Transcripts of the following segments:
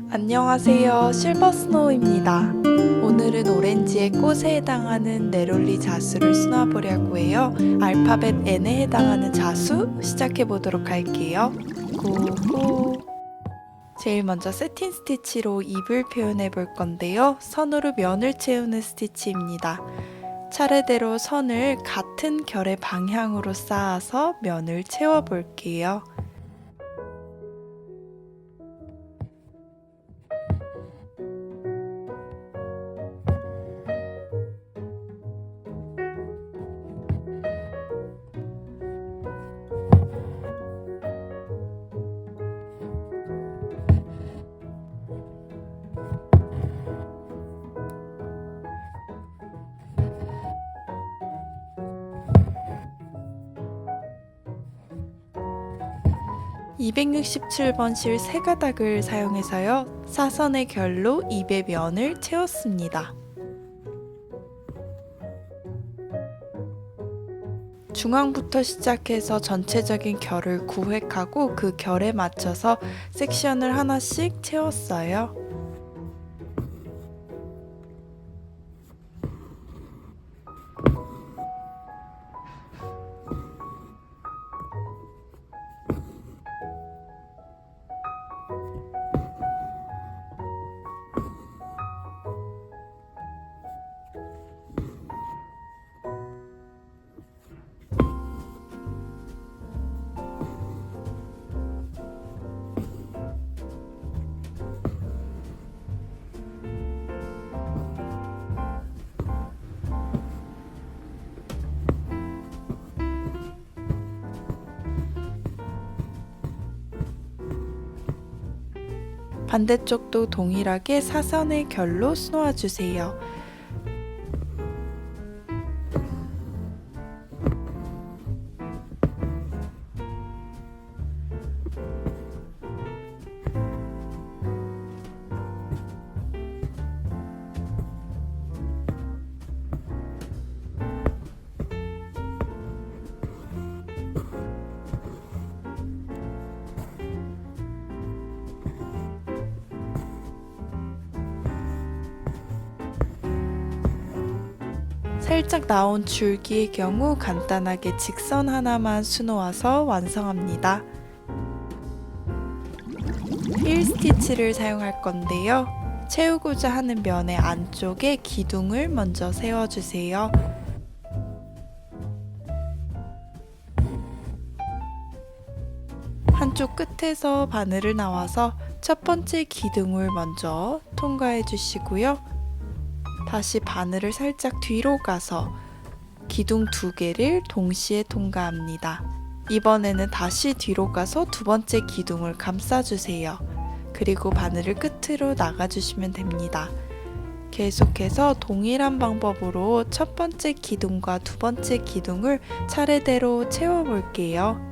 안녕하세요. 실버스노우입니다. 오늘은 오렌지의 꽃에 해당하는 네롤리 자수를 수놓아보려고 해요. 알파벳 N에 해당하는 자수 시작해보도록 할게요. 고고! 제일 먼저 세틴 스티치로 잎을 표현해 볼 건데요. 선으로 면을 채우는 스티치입니다. 차례대로 선을 같은 결의 방향으로 쌓아서 면을 채워 볼게요. (267번) 실 세 가닥을 사용해서요. 사선의 결로 잎의 면을 채웠습니다. 중앙부터 시작해서 전체적인 결을 구획하고 그 결에 맞춰서 섹션을 하나씩 채웠어요. 반대쪽도 동일하게 사선의 결로 수놓아주세요. 살짝 나온 줄기의 경우 간단하게 직선 하나만 수놓아서 완성합니다. 휠 스티치를 사용할 건데요. 채우고자 하는 면의 안쪽에 기둥을 먼저 세워주세요. 한쪽 끝에서 바늘을 나와서 첫 번째 기둥을 먼저 통과해 주시고요. 다시 바늘을 살짝 뒤로 가서 기둥 두 개를 동시에 통과합니다. 이번에는 다시 뒤로 가서 두 번째 기둥을 감싸주세요. 그리고 바늘을 끝으로 나가주시면 됩니다. 계속해서 동일한 방법으로 첫 번째 기둥과 두 번째 기둥을 차례대로 채워볼게요.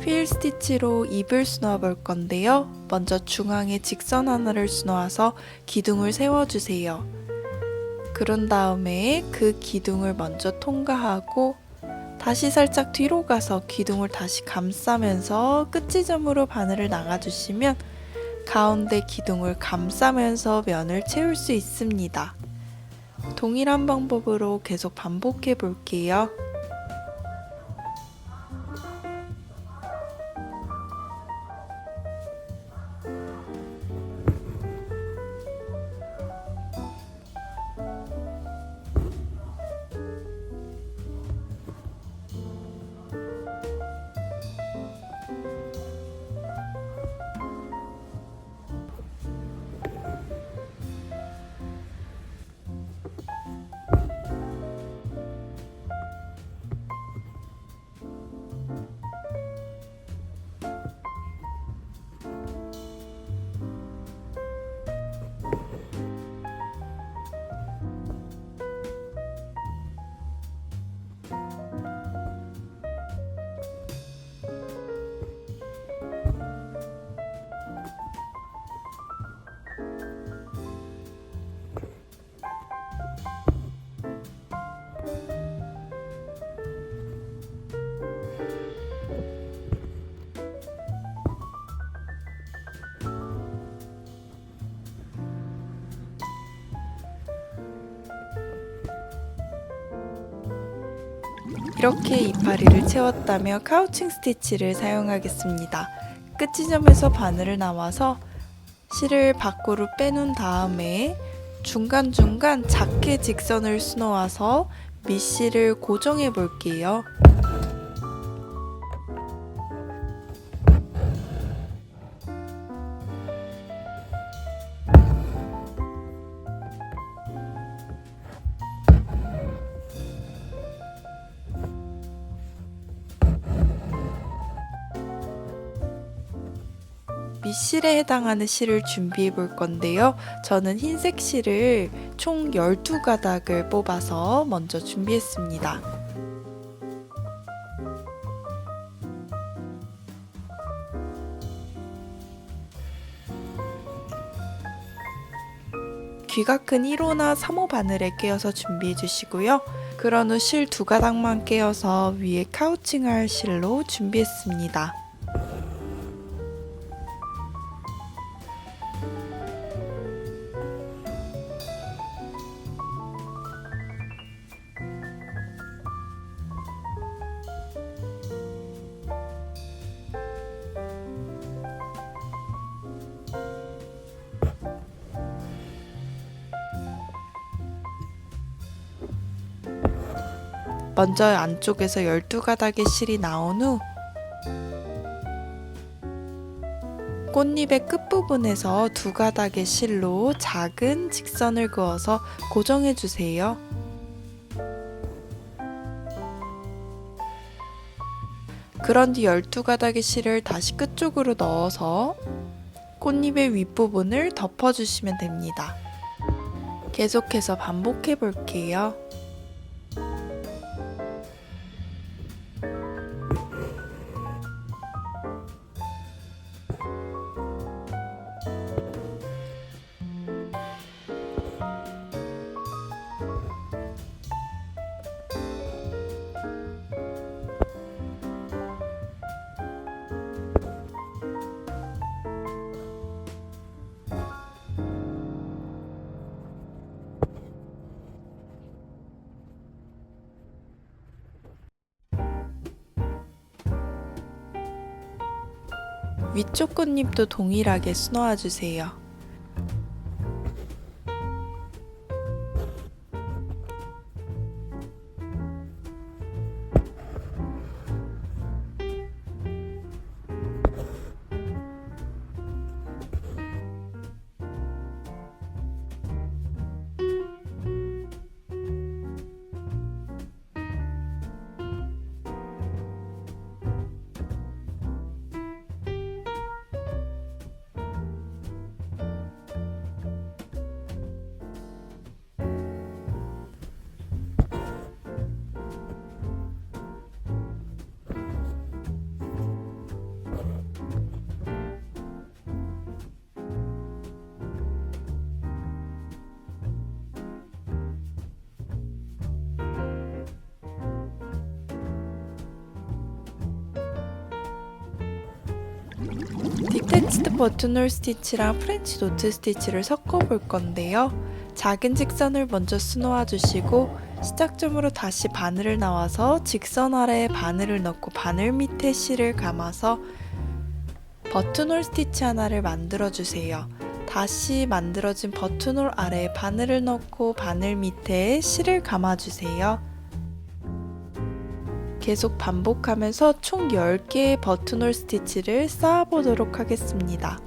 휠 스티치로 잎을 수놓아 볼 건데요. 먼저 중앙에 직선 하나를 수놓아서 기둥을 세워주세요. 그런 다음에 그 기둥을 먼저 통과하고 다시 살짝 뒤로 가서 기둥을 다시 감싸면서 끝 지점으로 바늘을 나가주시면 가운데 기둥을 감싸면서 면을 채울 수 있습니다. 동일한 방법으로 계속 반복해 볼게요. 이렇게 이파리를 채웠다면 카우칭 스티치를 사용하겠습니다. 끝 지점에서 바늘을 남아서 실을 밖으로 빼놓은 다음에 중간중간 작게 직선을 수놓아서 밑실을 고정해 볼게요. 밑실에 해당하는 실을 준비해 볼 건데요. 저는 흰색 실을 총 12가닥을 뽑아서 먼저 준비했습니다. 귀가 큰 1호나 3호 바늘에 꿰어서 준비해 주시고요. 그런 후 실 2가닥만 꿰어서 위에 카우칭할 실로 준비했습니다. 먼저 안쪽에서 12가닥의 실이 나온 후 꽃잎의 끝부분에서 2가닥의 실로 작은 직선을 그어서 고정해 주세요. 그런 뒤 12가닥의 실을 다시 끝쪽으로 넣어서 꽃잎의 윗부분을 덮어주시면 됩니다. 계속해서 반복해 볼게요. 위쪽 꽃잎도 동일하게 수놓아 주세요. 디태치드 버튼홀 스티치랑 프렌치 노트 스티치를 섞어 볼 건데요. 작은 직선을 먼저 수놓아 주시고 시작점으로 다시 바늘을 나와서 직선 아래에 바늘을 넣고 바늘 밑에 실을 감아서 버튼홀 스티치 하나를 만들어 주세요. 다시 만들어진 버튼홀 아래에 바늘을 넣고 바늘 밑에 실을 감아 주세요. 계속 반복하면서 총 10개의 버튼홀 스티치를 쌓아 보도록 하겠습니다.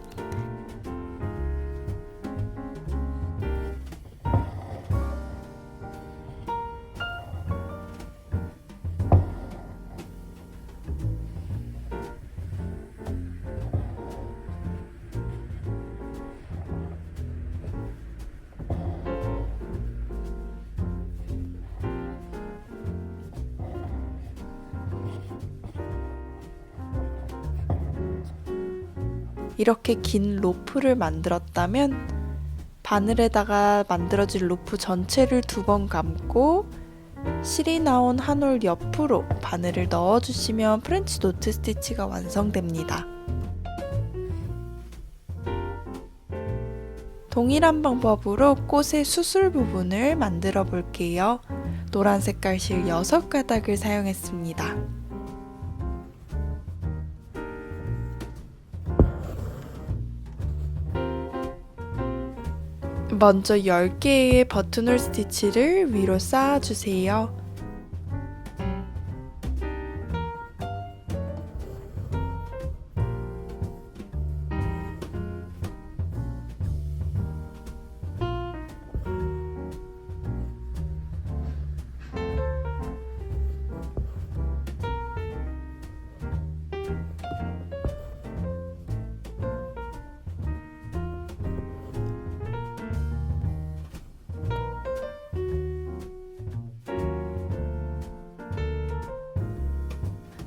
이렇게 긴 로프를 만들었다면 바늘에다가 만들어진 로프 전체를 2번 감고 실이 나온 한 올 옆으로 바늘을 넣어주시면 프렌치 노트 스티치가 완성됩니다. 동일한 방법으로 꽃의 수술 부분을 만들어 볼게요. 노란 색깔 실 6가닥을 사용했습니다. 먼저 10개의 버튼홀 스티치를 위로 쌓아주세요.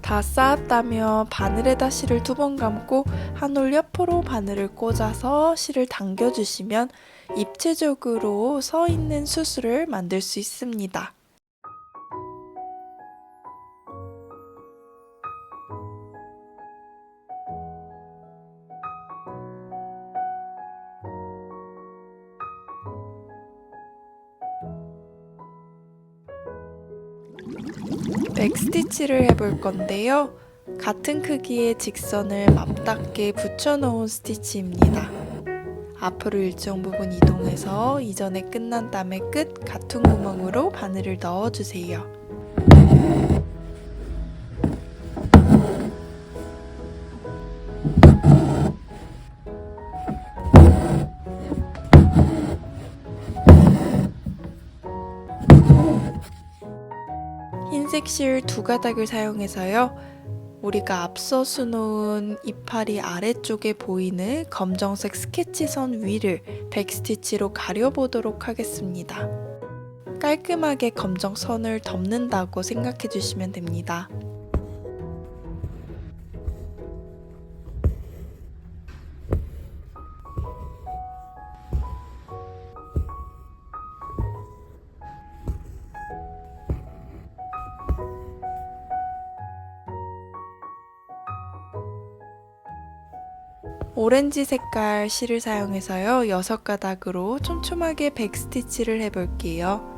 다 쌓았다면 바늘에다 실을 2번 감고 한 올 옆으로 바늘을 꽂아서 실을 당겨주시면 입체적으로 서 있는 수술을 만들 수 있습니다. 백스티치를 해볼 건데요. 같은 크기의 직선을 맞닿게 붙여놓은 스티치입니다. 앞으로 일정 부분 이동해서 이전에 끝난 다음에 끝 같은 구멍으로 바늘을 넣어주세요. 흰색 실 2가닥을 사용해서요. 우리가 앞서 수놓은 이파리 아래쪽에 보이는 검정색 스케치선 위를 백스티치로 가려보도록 하겠습니다. 깔끔하게 검정선을 덮는다고 생각해 주시면 됩니다. 오렌지 색깔 실을 사용해서요. 6가닥으로 촘촘하게 백스티치를 해볼게요.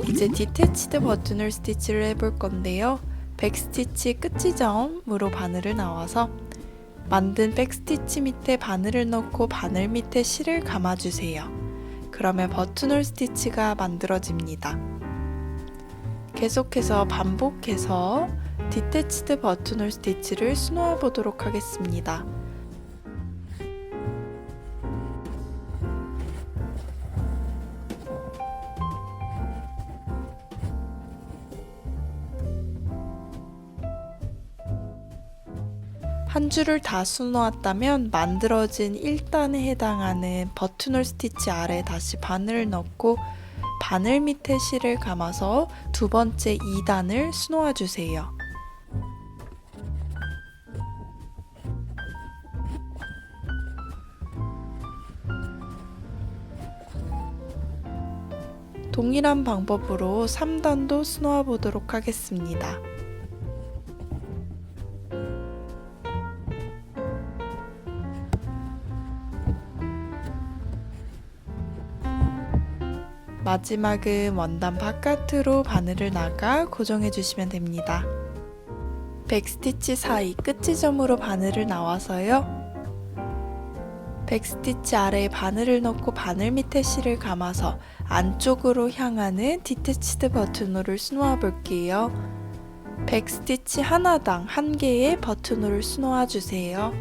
이제 디태치드 버튼홀 스티치를 해볼 건데요. 백스티치 끝 지점으로 바늘을 나와서 만든 백스티치 밑에 바늘을 넣고 바늘 밑에 실을 감아주세요. 그러면 버튼홀 스티치가 만들어집니다. 계속해서 반복해서 디태치드 버튼홀 스티치를 수놓아 보도록 하겠습니다. 한 줄을 다 수놓았다면 만들어진 1단에 해당하는 버튼홀 스티치 아래 다시 바늘을 넣고 바늘 밑에 실을 감아서 두 번째 2단을 수놓아 주세요. 동일한 방법으로 3단도 수놓아 보도록 하겠습니다. 마지막은 원단 바깥으로 바늘을 나가 고정해 주시면 됩니다. 백스티치 사이 끝지점으로 바늘을 나와서요. 백스티치 아래에 바늘을 넣고 바늘 밑에 실을 감아서 안쪽으로 향하는 디태치드 버튼홀을 수놓아 볼게요. 백스티치 하나당 1개의 버튼홀을 수놓아 주세요.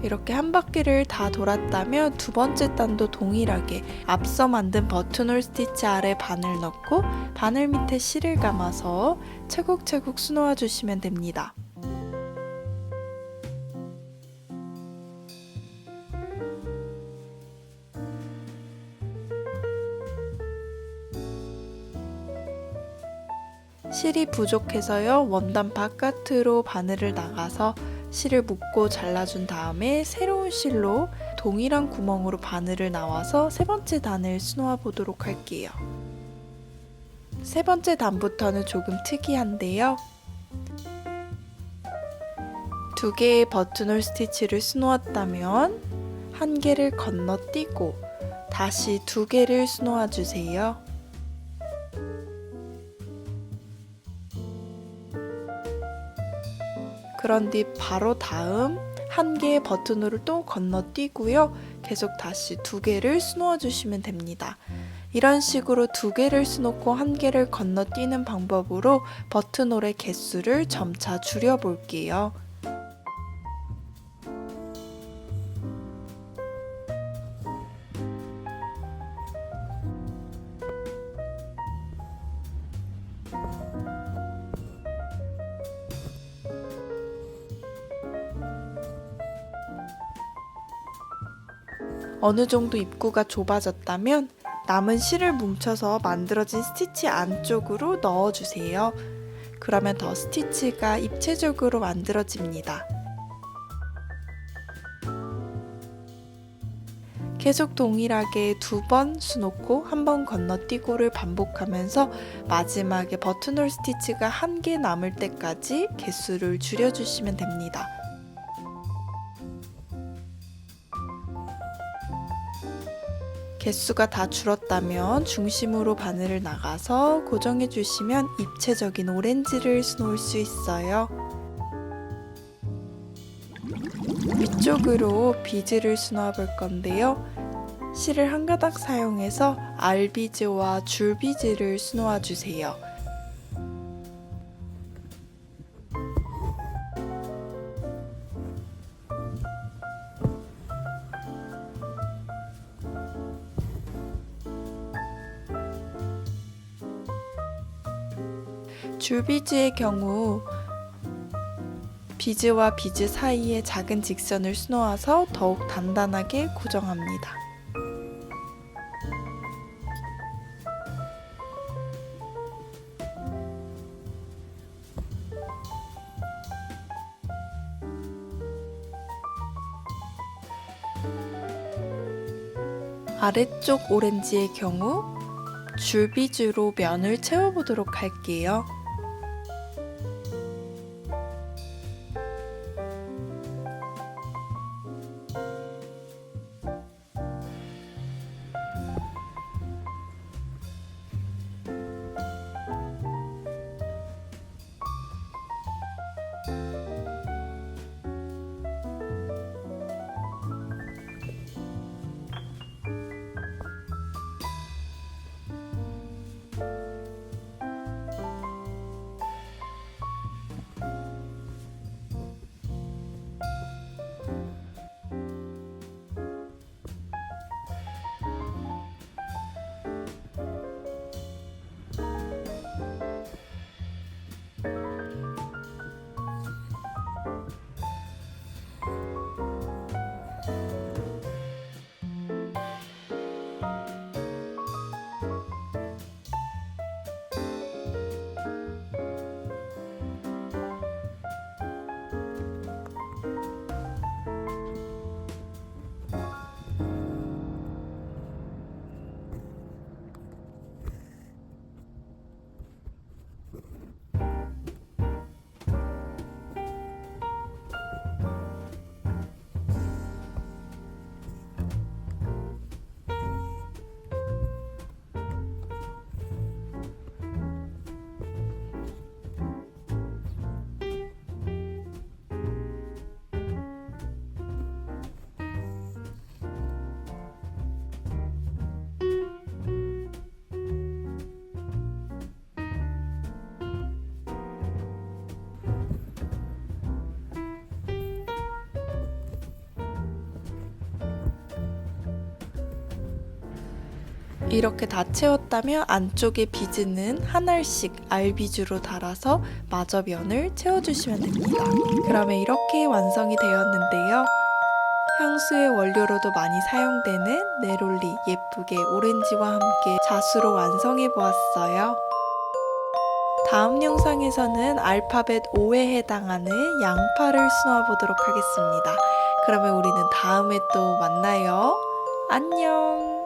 이렇게 한 바퀴를 다 돌았다면 두 번째 단도 동일하게 앞서 만든 버튼홀 스티치 아래 바늘 넣고 바늘 밑에 실을 감아서 차곡차곡 수놓아 주시면 됩니다. 실이 부족해서요. 원단 바깥으로 바늘을 나가서 실을 묶고 잘라준 다음에 새로운 실로 동일한 구멍으로 바늘을 나와서 세 번째 단을 수놓아 보도록 할게요. 세 번째 단부터는 조금 특이한데요. 두 개의 버튼홀 스티치를 수놓았다면 한 개를 건너뛰고 다시 두 개를 수놓아 주세요. 그런 뒤 바로 다음 한 개의 버튼홀을 또 건너뛰고요. 계속 다시 두 개를 수놓아 주시면 됩니다. 이런 식으로 두 개를 수놓고 한 개를 건너뛰는 방법으로 버튼홀의 개수를 점차 줄여 볼게요. 어느 정도 입구가 좁아졌다면 남은 실을 뭉쳐서 만들어진 스티치 안쪽으로 넣어주세요. 그러면 더 스티치가 입체적으로 만들어집니다. 계속 동일하게 두 번 수놓고 한 번 건너뛰고를 반복하면서 마지막에 버튼홀 스티치가 한 개 남을 때까지 개수를 줄여주시면 됩니다. 개수가 다 줄었다면 중심으로 바늘을 나가서 고정해 주시면 입체적인 오렌지를 수놓을 수 있어요. 위쪽으로 비즈를 수놓아 볼 건데요. 실을 한 가닥 사용해서 알비즈와 줄비즈를 수놓아 주세요. 줄비즈의 경우 비즈와 비즈 사이에 작은 직선을 수놓아서 더욱 단단하게 고정합니다. 아래쪽 오렌지의 경우 줄비즈로 면을 채워보도록 할게요. 이렇게 다 채웠다면 안쪽에 비즈는 한 알씩 알비주로 달아서 마저 면을 채워주시면 됩니다. 그러면 이렇게 완성이 되었는데요. 향수의 원료로도 많이 사용되는 네롤리 예쁘게 오렌지와 함께 자수로 완성해 보았어요. 다음 영상에서는 알파벳 O에 해당하는 양파를 수놓아 보도록 하겠습니다. 그러면 우리는 다음에 또 만나요. 안녕!